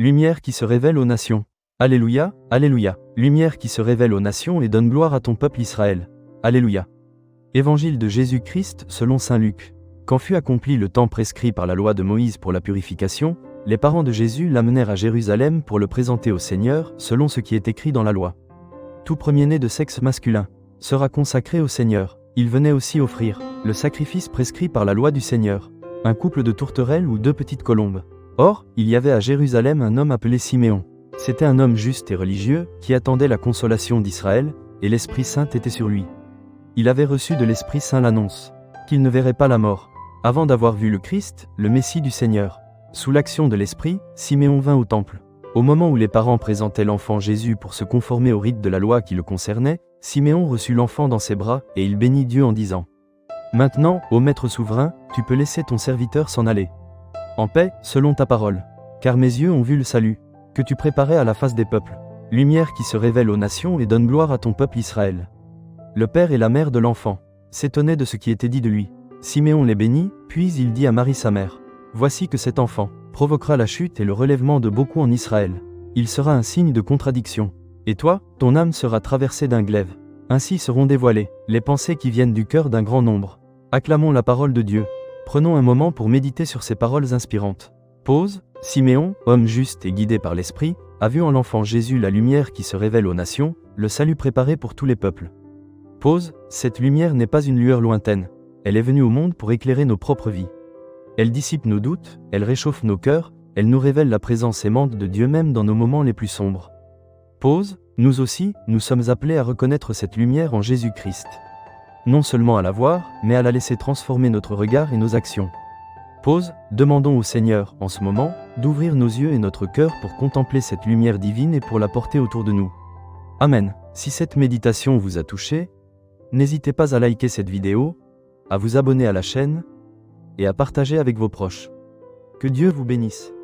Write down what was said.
lumière qui se révèle aux nations. Alléluia, Alléluia. Lumière qui se révèle aux nations et donne gloire à ton peuple Israël. Alléluia. Évangile de Jésus-Christ selon saint Luc. Quand fut accompli le temps prescrit par la loi de Moïse pour la purification, les parents de Jésus l'amenèrent à Jérusalem pour le présenter au Seigneur, selon ce qui est écrit dans la loi. Tout premier-né de sexe masculin sera consacré au Seigneur. Il venait aussi offrir le sacrifice prescrit par la loi du Seigneur, un couple de tourterelles ou 2 petites colombes. Or, il y avait à Jérusalem un homme appelé Siméon. C'était un homme juste et religieux, qui attendait la consolation d'Israël, et l'Esprit Saint était sur lui. Il avait reçu de l'Esprit Saint l'annonce qu'il ne verrait pas la mort, avant d'avoir vu le Christ, le Messie du Seigneur. Sous l'action de l'Esprit, Siméon vint au temple. Au moment où les parents présentaient l'enfant Jésus pour se conformer au rite de la loi qui le concernait, Siméon reçut l'enfant dans ses bras, et il bénit Dieu en disant : « Maintenant, ô Maître souverain, tu peux laisser ton serviteur s'en aller. En paix, selon ta parole. Car mes yeux ont vu le salut, que tu préparais à la face des peuples. Lumière qui se révèle aux nations et donne gloire à ton peuple Israël. » Le père et la mère de l'enfant s'étonnaient de ce qui était dit de lui. Siméon les bénit, puis il dit à Marie sa mère : « Voici que cet enfant provoquera la chute et le relèvement de beaucoup en Israël. Il sera un signe de contradiction. Et toi, ton âme sera traversée d'un glaive. Ainsi seront dévoilées les pensées qui viennent du cœur d'un grand nombre. » Acclamons la parole de Dieu. Prenons un moment pour méditer sur ces paroles inspirantes. Pause. Siméon, homme juste et guidé par l'Esprit, a vu en l'enfant Jésus la lumière qui se révèle aux nations, le salut préparé pour tous les peuples. Pause. Cette lumière n'est pas une lueur lointaine. Elle est venue au monde pour éclairer nos propres vies. Elle dissipe nos doutes, elle réchauffe nos cœurs, elle nous révèle la présence aimante de Dieu même dans nos moments les plus sombres. Pause. Nous aussi, nous sommes appelés à reconnaître cette lumière en Jésus-Christ. Non seulement à la voir, mais à la laisser transformer notre regard et nos actions. Pause. Demandons au Seigneur, en ce moment, d'ouvrir nos yeux et notre cœur pour contempler cette lumière divine et pour la porter autour de nous. Amen. Si cette méditation vous a touché, n'hésitez pas à liker cette vidéo, à vous abonner à la chaîne, et à partager avec vos proches. Que Dieu vous bénisse.